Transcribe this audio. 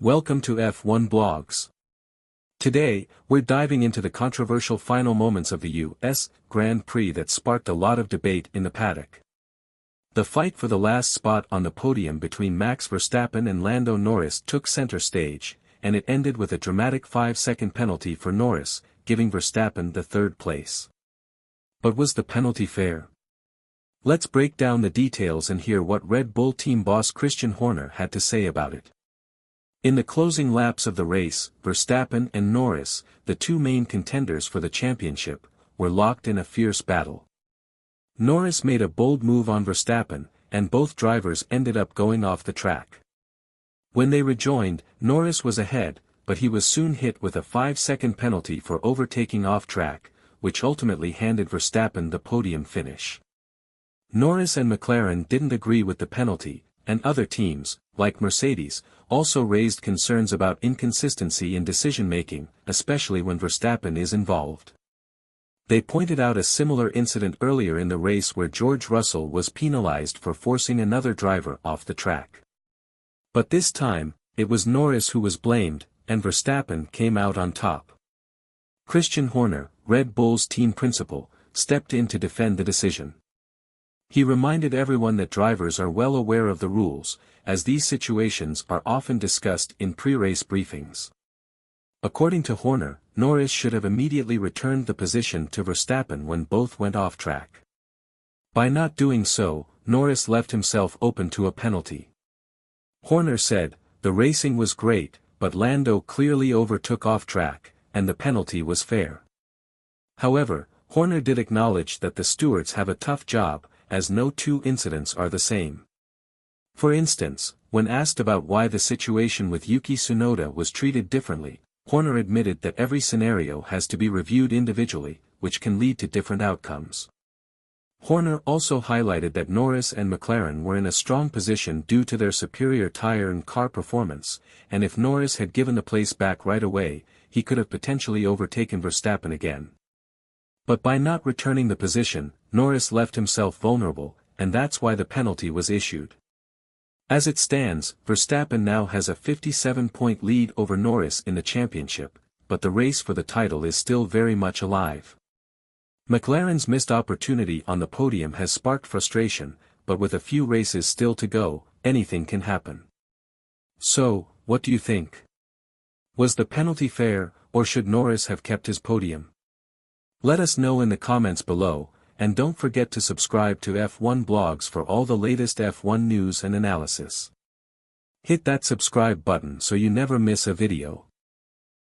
Welcome to F1 Blogs. Today, we're diving into the controversial final moments of the U.S. Grand Prix that sparked a lot of debate in the paddock. The fight for the last spot on the podium between Max Verstappen and Lando Norris took center stage, and it ended with a dramatic 5-second penalty for Norris, giving Verstappen the third place. But was the penalty fair? Let's break down the details and hear what Red Bull team boss Christian Horner had to say about it. In the closing laps of the race, Verstappen and Norris, the two main contenders for the championship, were locked in a fierce battle. Norris made a bold move on Verstappen, and both drivers ended up going off the track. When they rejoined, Norris was ahead, but he was soon hit with a 5-second penalty for overtaking off track, which ultimately handed Verstappen the podium finish. Norris and McLaren didn't agree with the penalty, and other teams, like Mercedes, also raised concerns about inconsistency in decision-making, especially when Verstappen is involved. They pointed out a similar incident earlier in the race where George Russell was penalized for forcing another driver off the track. But this time, it was Norris who was blamed, and Verstappen came out on top. Christian Horner, Red Bull's team principal, stepped in to defend the decision. He reminded everyone that drivers are well aware of the rules, as these situations are often discussed in pre-race briefings. According to Horner, Norris should have immediately returned the position to Verstappen when both went off track. By not doing so, Norris left himself open to a penalty. Horner said, "The racing was great, but Lando clearly overtook off track, and the penalty was fair." However, Horner did acknowledge that the stewards have a tough job, as no two incidents are the same. For instance, when asked about why the situation with Yuki Tsunoda was treated differently, Horner admitted that every scenario has to be reviewed individually, which can lead to different outcomes. Horner also highlighted that Norris and McLaren were in a strong position due to their superior tire and car performance, and if Norris had given the place back right away, he could have potentially overtaken Verstappen again. But by not returning the position, Norris left himself vulnerable, and that's why the penalty was issued. As it stands, Verstappen now has a 57-point lead over Norris in the championship, but the race for the title is still very much alive. McLaren's missed opportunity on the podium has sparked frustration, but with a few races still to go, anything can happen. So, what do you think? Was the penalty fair, or should Norris have kept his podium? Let us know in the comments below, and don't forget to subscribe to F1 Blogs for all the latest F1 news and analysis. Hit that subscribe button so you never miss a video.